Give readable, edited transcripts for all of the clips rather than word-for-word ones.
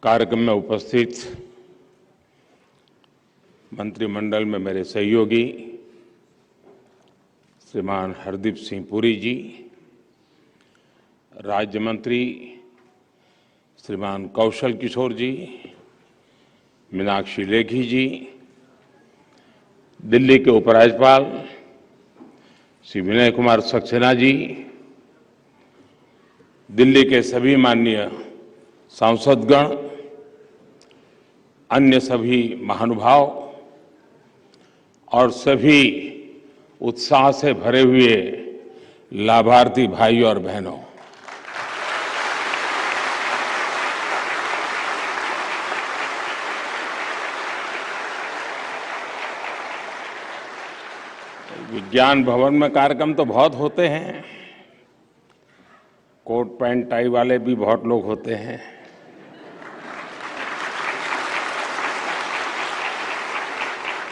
कार्यक्रम में उपस्थित मंत्रिमंडल में मेरे सहयोगी श्रीमान हरदीप सिंह पुरी जी, राज्य मंत्री श्रीमान कौशल किशोर जी, मीनाक्षी लेखी जी, दिल्ली के उपराज्यपाल श्री विनय कुमार सक्सेना जी, दिल्ली के सभी माननीय सांसदगण, अन्य सभी महानुभाव और सभी उत्साह से भरे हुए लाभार्थी भाइयों और बहनों, विज्ञान भवन में कार्यक्रम तो बहुत होते हैं, कोट पैंट टाई वाले भी बहुत लोग होते हैं,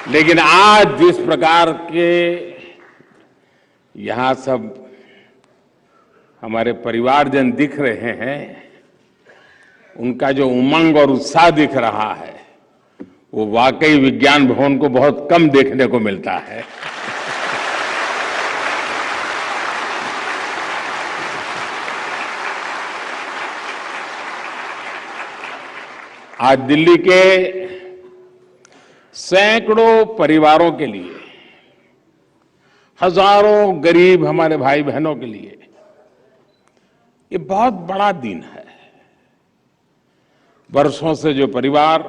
लेकिन आज जिस प्रकार के यहां सब हमारे परिवारजन दिख रहे हैं, उनका जो उमंग और उत्साह दिख रहा है, वो वाकई विज्ञान भवन को बहुत कम देखने को मिलता है। आज दिल्ली के सैकड़ों परिवारों के लिए, हजारों गरीब हमारे भाई बहनों के लिए ये बहुत बड़ा दिन है। वर्षों से जो परिवार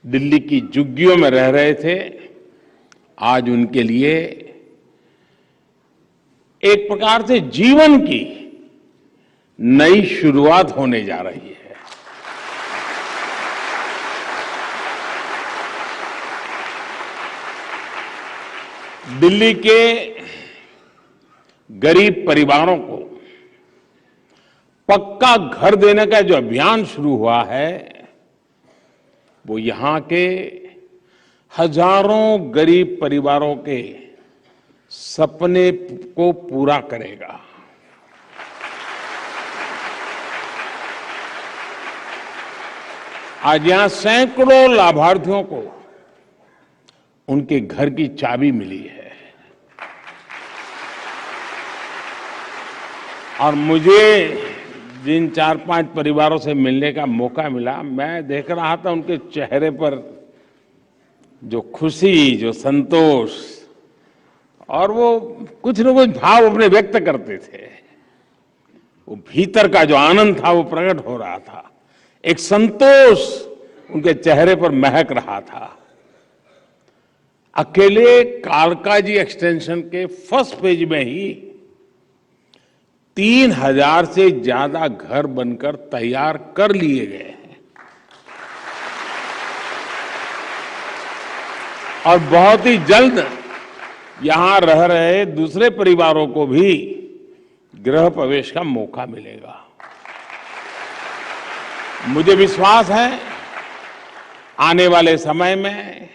दिल्ली की झुग्गियों में रह रहे थे, आज उनके लिए एक प्रकार से जीवन की नई शुरुआत होने जा रही है। दिल्ली के गरीब परिवारों को पक्का घर देने का जो अभियान शुरू हुआ है, वो यहां के हजारों गरीब परिवारों के सपने को पूरा करेगा। आज यहां सैकड़ों लाभार्थियों को उनके घर की चाबी मिली है और मुझे जिन 4-5 परिवारों से मिलने का मौका मिला, मैं देख रहा था उनके चेहरे पर जो खुशी, जो संतोष और वो कुछ न कुछ भाव अपने व्यक्त करते थे। वो भीतर का जो आनंद था वो प्रकट हो रहा था, एक संतोष उनके चेहरे पर महक रहा था। अकेले कालकाजी एक्सटेंशन के फर्स्ट पेज में ही 3000 से ज्यादा घर बनकर तैयार कर लिए गए हैं और बहुत ही जल्द यहां रह रहे दूसरे परिवारों को भी गृह प्रवेश का मौका मिलेगा। मुझे विश्वास है आने वाले समय में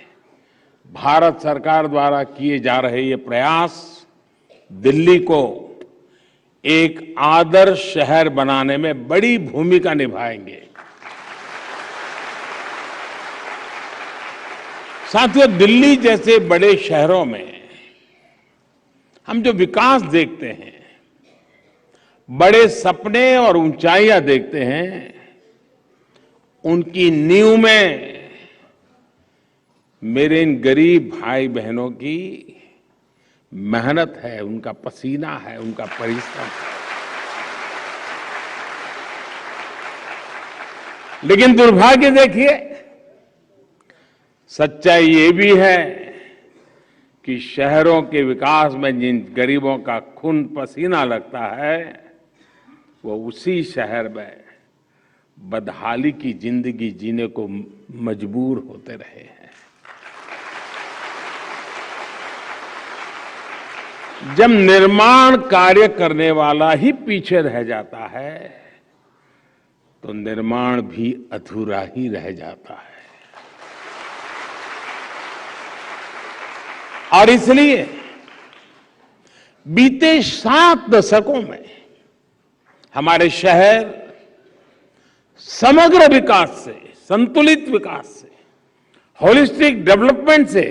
भारत सरकार द्वारा किए जा रहे ये प्रयास दिल्ली को एक आदर्श शहर बनाने में बड़ी भूमिका निभाएंगे। साथियों, दिल्ली जैसे बड़े शहरों में हम जो विकास देखते हैं, बड़े सपने और ऊंचाइयां देखते हैं, उनकी नींव में मेरे इन गरीब भाई बहनों की मेहनत है, उनका पसीना है, उनका परिश्रम है। लेकिन दुर्भाग्य देखिए, सच्चाई ये भी है कि शहरों के विकास में जिन गरीबों का खून पसीना लगता है, वो उसी शहर में बदहाली की जिंदगी जीने को मजबूर होते रहे हैं। जब निर्माण कार्य करने वाला ही पीछे रह जाता है, तो निर्माण भी अधूरा ही रह जाता है। और इसलिए बीते 7 दशकों में हमारे शहर समग्र विकास से, संतुलित विकास से, होलिस्टिक डेवलपमेंट से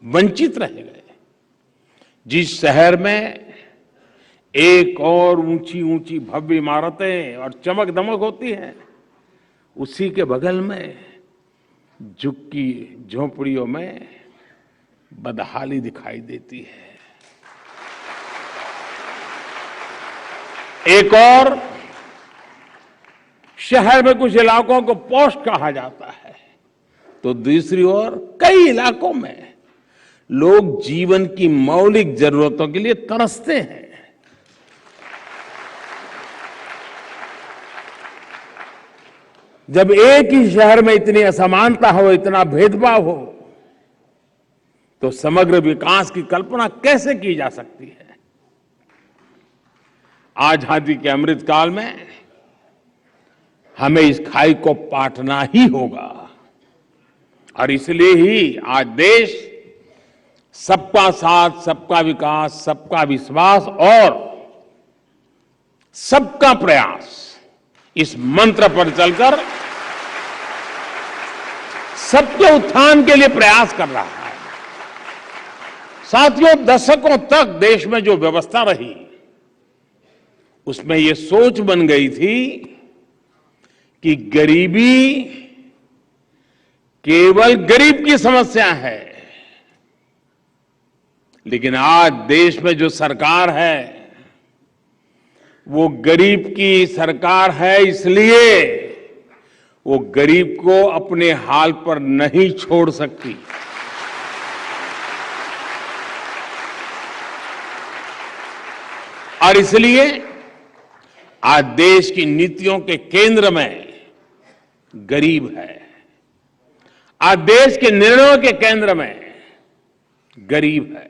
वंचित रह गए। जिस शहर में एक और ऊंची ऊंची भव्य इमारतें और चमक दमक होती है, उसी के बगल में झुग्गी झोपड़ियों में बदहाली दिखाई देती है। एक और शहर में कुछ इलाकों को पॉश कहा जाता है, तो दूसरी ओर कई इलाकों में लोग जीवन की मौलिक जरूरतों के लिए तरसते हैं। जब एक ही शहर में इतनी असमानता हो, इतना भेदभाव हो, तो समग्र विकास की कल्पना कैसे की जा सकती है? आजादी के अमृत काल में हमें इस खाई को पाटना ही होगा और इसलिए ही आज देश सबका साथ, सबका विकास, सबका विश्वास और सबका प्रयास, इस मंत्र पर चलकर सबके उत्थान के लिए प्रयास कर रहा है। साथियों, दशकों तक देश में जो व्यवस्था रही, उसमें यह सोच बन गई थी कि गरीबी केवल गरीब की समस्या है। लेकिन आज देश में जो सरकार है, वो गरीब की सरकार है, इसलिए वो गरीब को अपने हाल पर नहीं छोड़ सकती। और इसलिए आज देश की नीतियों के केंद्र में गरीब है। आज देश के निर्णयों के केंद्र में गरीब है।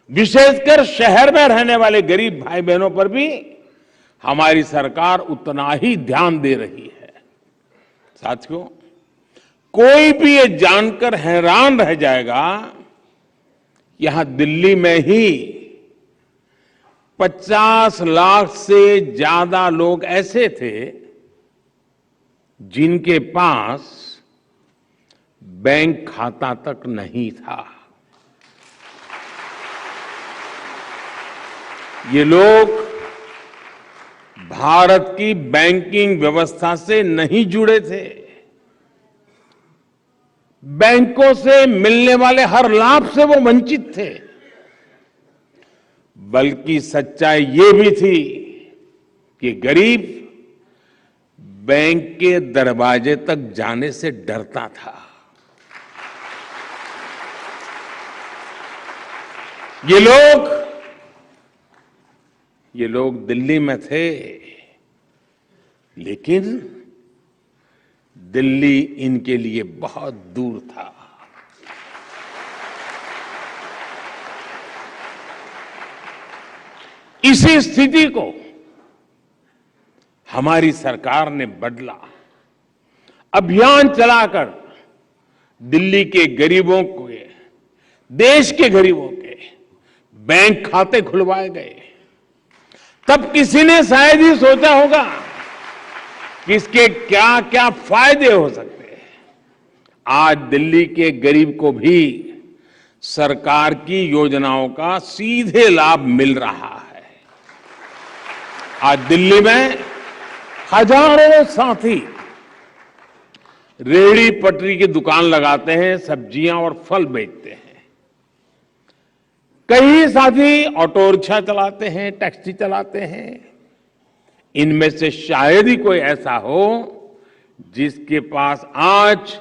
विशेषकर शहर में रहने वाले गरीब भाई बहनों पर भी हमारी सरकार उतना ही ध्यान दे रही है। साथियों, कोई भी ये जानकर हैरान रह जाएगा, यहां दिल्ली में ही 50 लाख से ज्यादा लोग ऐसे थे जिनके पास बैंक खाता तक नहीं था। ये लोग भारत की बैंकिंग व्यवस्था से नहीं जुड़े थे। बैंकों से मिलने वाले हर लाभ से वो वंचित थे। बल्कि सच्चाई ये भी थी कि गरीब बैंक के दरवाजे तक जाने से डरता था। ये लोग दिल्ली में थे, लेकिन दिल्ली इनके लिए बहुत दूर था। इसी स्थिति को हमारी सरकार ने बदला। अभियान चलाकर दिल्ली के गरीबों को, देश के गरीबों के बैंक खाते खुलवाए गए। तब किसी ने शायद ही सोचा होगा कि इसके क्या क्या फायदे हो सकते हैं। आज दिल्ली के गरीब को भी सरकार की योजनाओं का सीधे लाभ मिल रहा है। आज दिल्ली में हजारों साथी रेहड़ी पटरी की दुकान लगाते हैं, सब्जियां और फल बेचते हैं। कई साथी ऑटो रिक्शा चलाते हैं, टैक्सी चलाते हैं। इनमें से शायद ही कोई ऐसा हो जिसके पास आज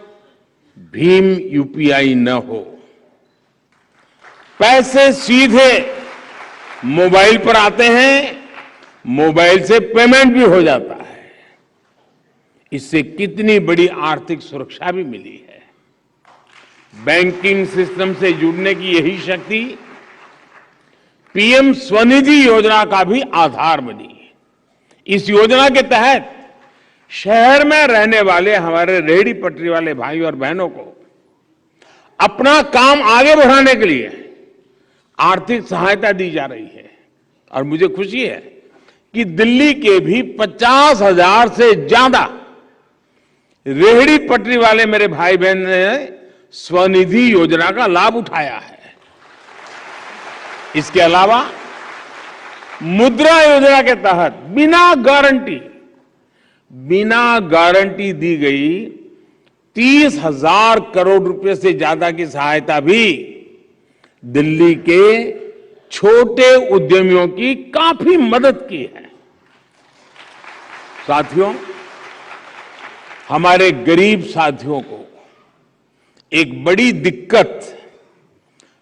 भीम यूपीआई न हो। पैसे सीधे मोबाइल पर आते हैं, मोबाइल से पेमेंट भी हो जाता है। इससे कितनी बड़ी आर्थिक सुरक्षा भी मिली है। बैंकिंग सिस्टम से जुड़ने की यही शक्ति पीएम स्वनिधि योजना का भी आधार बनी। इस योजना के तहत शहर में रहने वाले हमारे रेहड़ी पटरी वाले भाई और बहनों को अपना काम आगे बढ़ाने के लिए आर्थिक सहायता दी जा रही है। और मुझे खुशी है कि दिल्ली के भी 50,000 से ज्यादा रेहड़ी पटरी वाले मेरे भाई बहन ने स्वनिधि योजना का लाभ उठाया है। इसके अलावा मुद्रा योजना के तहत बिना गारंटी दी गई 30,000 करोड़ रुपए से ज्यादा की सहायता भी दिल्ली के छोटे उद्यमियों की काफी मदद की है। साथियों, हमारे गरीब साथियों को एक बड़ी दिक्कत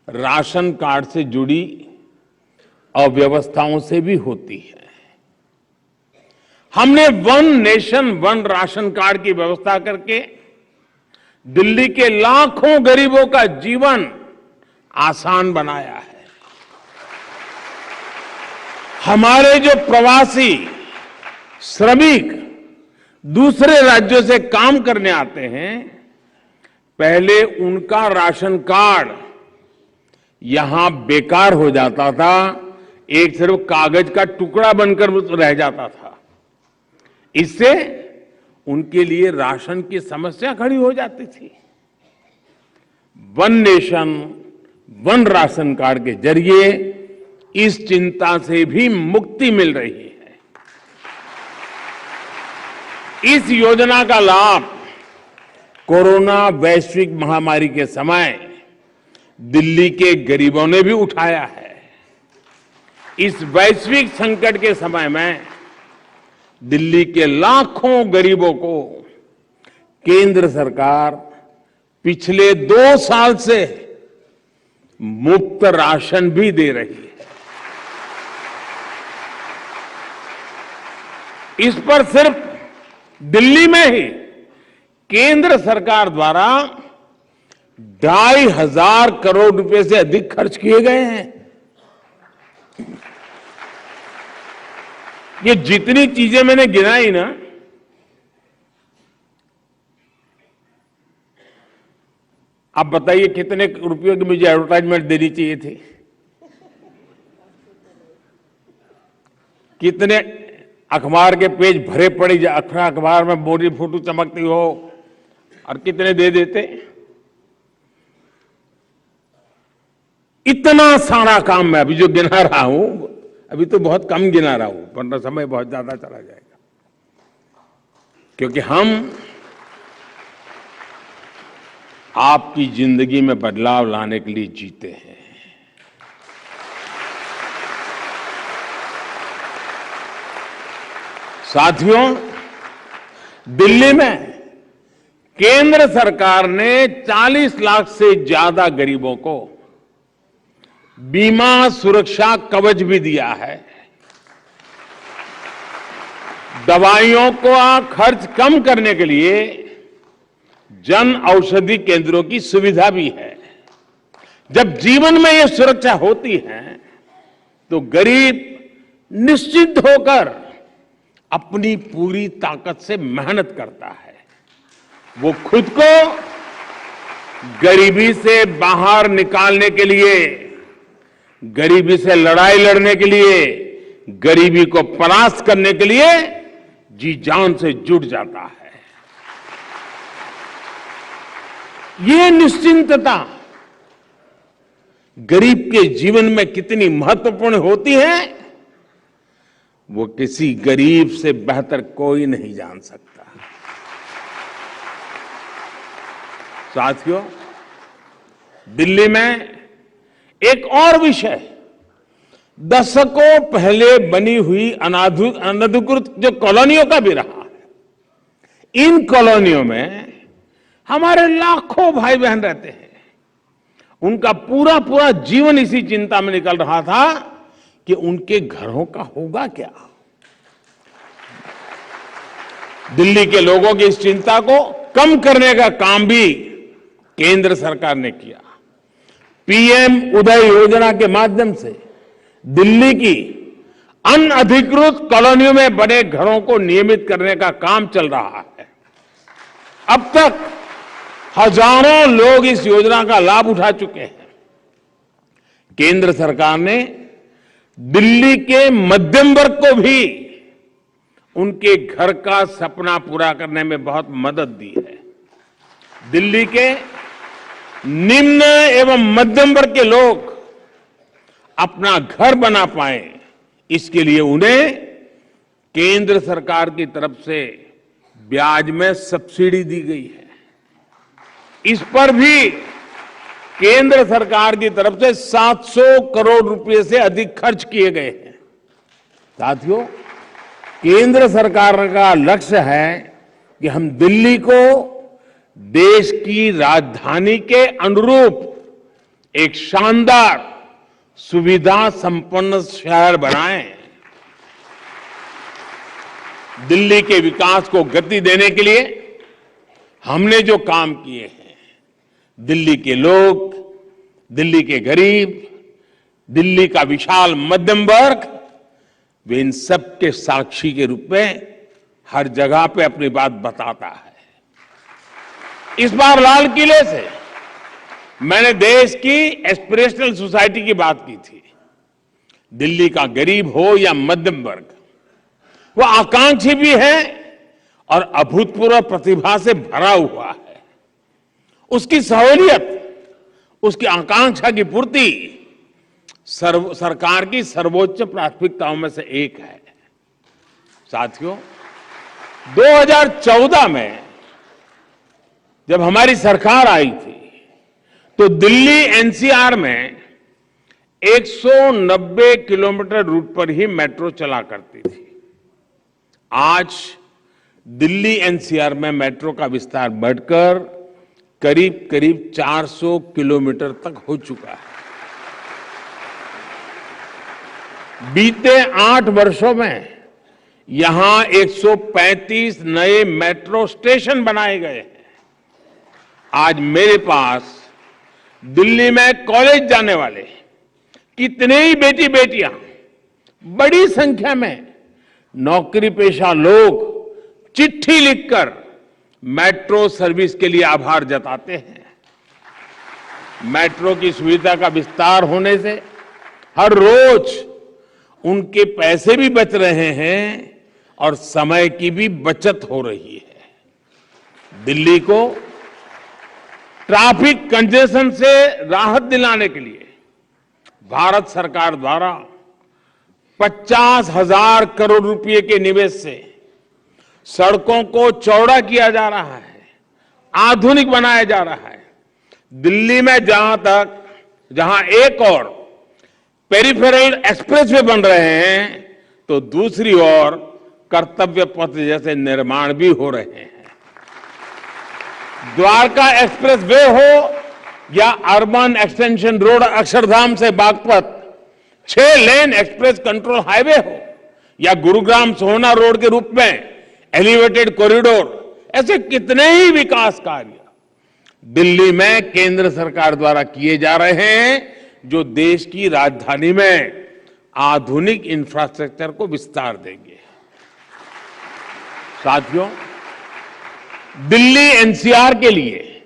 राशन कार्ड से जुड़ी अव्यवस्थाओं से भी होती है। हमने one nation one ration card की व्यवस्था करके दिल्ली के लाखों गरीबों का जीवन आसान बनाया है। हमारे जो प्रवासी श्रमिक दूसरे राज्यों से काम करने आते हैं, पहले उनका राशन कार्ड यहां बेकार हो जाता था, एक सिर्फ कागज का टुकड़ा बनकर रह जाता था। इससे उनके लिए राशन की समस्या खड़ी हो जाती थी। One nation one ration card के जरिए इस चिंता से भी मुक्ति मिल रही है। इस योजना का लाभ कोरोना वैश्विक महामारी के समय दिल्ली के गरीबों ने भी उठाया है। इस वैश्विक संकट के समय में दिल्ली के लाखों गरीबों को केंद्र सरकार पिछले 2 साल से मुफ्त राशन भी दे रही है। इस पर सिर्फ दिल्ली में ही केंद्र सरकार द्वारा 2,500 करोड़ रुपए से अधिक खर्च किए गए हैं। ये जितनी चीजें मैंने गिनाई ना, आप बताइए कितने रुपयों की मुझे एडवर्टाइजमेंट देनी चाहिए थी? कितने अखबार के पेज भरे पड़े, अखबार में मोटी फोटो चमकती हो, और कितने दे देते। इतना सारा काम मैं अभी जो गिना रहा हूं, अभी तो बहुत कम गिना रहा हूं, वरना समय बहुत ज्यादा चला जाएगा। क्योंकि हम आपकी जिंदगी में बदलाव लाने के लिए जीते हैं। साथियों, दिल्ली में केंद्र सरकार ने 40 लाख से ज्यादा गरीबों को बीमा सुरक्षा कवच भी दिया है। दवाइयों का खर्च कम करने के लिए जन औषधि केंद्रों की सुविधा भी है। जब जीवन में यह सुरक्षा होती है तो गरीब निश्चित होकर अपनी पूरी ताकत से मेहनत करता है। वो खुद को गरीबी से बाहर निकालने के लिए, गरीबी से लड़ाई लड़ने के लिए, गरीबी को परास्त करने के लिए जी जान से जुट जाता है। ये निश्चिंतता गरीब के जीवन में कितनी महत्वपूर्ण होती है, वो किसी गरीब से बेहतर कोई नहीं जान सकता। साथियों, दिल्ली में एक और विषय, दशकों पहले बनी हुई अनधिकृत जो कॉलोनियों का भी रहा है। इन कॉलोनियों में हमारे लाखों भाई बहन रहते हैं। उनका पूरा पूरा जीवन इसी चिंता में निकल रहा था कि उनके घरों का होगा क्या। दिल्ली के लोगों की इस चिंता को कम करने का काम भी केंद्र सरकार ने किया। पीएम उदय योजना के माध्यम से दिल्ली की अनधिकृत कॉलोनियों में बने घरों को नियमित करने का काम चल रहा है। अब तक हजारों लोग इस योजना का लाभ उठा चुके हैं। केंद्र सरकार ने दिल्ली के मध्यम वर्ग को भी उनके घर का सपना पूरा करने में बहुत मदद दी है। दिल्ली के निम्न एवं मध्यम वर्ग के लोग अपना घर बना पाए, इसके लिए उन्हें केंद्र सरकार की तरफ से ब्याज में सब्सिडी दी गई है। इस पर भी केंद्र सरकार की तरफ से 700 करोड़ रुपए से अधिक खर्च किए गए हैं। साथियों, केंद्र सरकार का लक्ष्य है कि हम दिल्ली को देश की राजधानी के अनुरूप एक शानदार सुविधा संपन्न शहर बनाएं। दिल्ली के विकास को गति देने के लिए हमने जो काम किए हैं, दिल्ली के लोग, दिल्ली के गरीब, दिल्ली का विशाल मध्यम वर्ग, वे इन सब के साक्षी के रूप में हर जगह पे अपनी बात बताता है। इस बार लाल किले से मैंने देश की एस्पिरेशनल सोसाइटी की बात की थी। दिल्ली का गरीब हो या मध्यम वर्ग, वो आकांक्षी भी है और अभूतपूर्व प्रतिभा से भरा हुआ है। उसकी सहूलियत, उसकी आकांक्षा की पूर्ति सरकार की सर्वोच्च प्राथमिकताओं में से एक है। साथियों, 2014 में जब हमारी सरकार आई थी तो दिल्ली एनसीआर में 190 किलोमीटर रूट पर ही मेट्रो चला करती थी। आज दिल्ली एनसीआर में मेट्रो का विस्तार बढ़कर करीब करीब 400 किलोमीटर तक हो चुका है। बीते 8 वर्षों में यहां 135 नए मेट्रो स्टेशन बनाए गए हैं। आज मेरे पास दिल्ली में कॉलेज जाने वाले कितने ही बेटी बेटियां, बड़ी संख्या में नौकरी पेशा लोग चिट्ठी लिखकर मेट्रो सर्विस के लिए आभार जताते हैं। मेट्रो की सुविधा का विस्तार होने से हर रोज उनके पैसे भी बच रहे हैं और समय की भी बचत हो रही है। दिल्ली को ट्रैफिक कंजेशन से राहत दिलाने के लिए भारत सरकार द्वारा 50,000 करोड़ रुपए के निवेश से सड़कों को चौड़ा किया जा रहा है, आधुनिक बनाया जा रहा है। दिल्ली में जहां एक और पेरिफेरल एक्सप्रेसवे बन रहे हैं, तो दूसरी ओर कर्तव्य पथ जैसे निर्माण भी हो रहे हैं। द्वारका एक्सप्रेस वे हो या अर्बन एक्सटेंशन रोड अक्षरधाम से बागपत 6 लेन एक्सप्रेस कंट्रोल हाईवे हो या गुरुग्राम सोहना रोड के रूप में एलिवेटेड कॉरिडोर, ऐसे कितने ही विकास कार्य दिल्ली में केंद्र सरकार द्वारा किए जा रहे हैं, जो देश की राजधानी में आधुनिक इंफ्रास्ट्रक्चर को विस्तार देंगे। साथियों, दिल्ली एनसीआर के लिए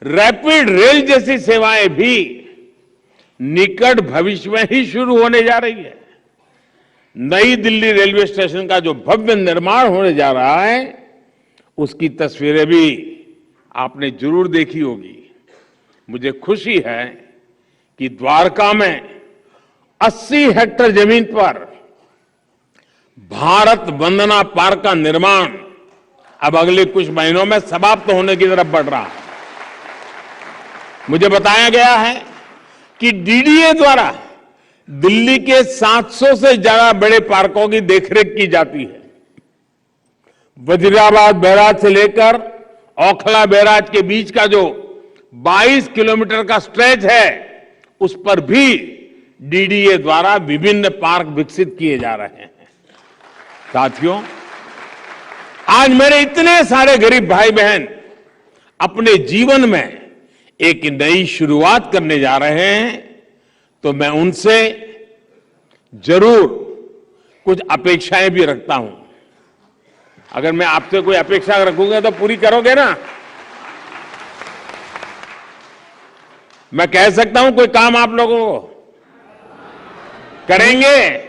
रैपिड रेल जैसी सेवाएं भी निकट भविष्य में ही शुरू होने जा रही है। नई दिल्ली रेलवे स्टेशन का जो भव्य निर्माण होने जा रहा है, उसकी तस्वीरें भी आपने जरूर देखी होगी। मुझे खुशी है कि द्वारका में 80 हेक्टेयर जमीन पर भारत वंदना पार्क का निर्माण अब अगले कुछ महीनों में समाप्त होने की तरफ बढ़ रहा है। मुझे बताया गया है कि डीडीए द्वारा दिल्ली के 700 से ज्यादा बड़े पार्कों की देखरेख की जाती है। वजीराबाद बैराज से लेकर ओखला बैराज के बीच का जो 22 किलोमीटर का स्ट्रेच है, उस पर भी डीडीए द्वारा विभिन्न पार्क विकसित किए जा रहे हैं। साथियों, आज मेरे इतने सारे गरीब भाई बहन अपने जीवन में एक नई शुरुआत करने जा रहे हैं, तो मैं उनसे जरूर कुछ अपेक्षाएं भी रखता हूं। अगर मैं आपसे कोई अपेक्षा रखूंगा तो पूरी करोगे ना? मैं कह सकता हूं कोई काम आप लोगों को? करेंगे।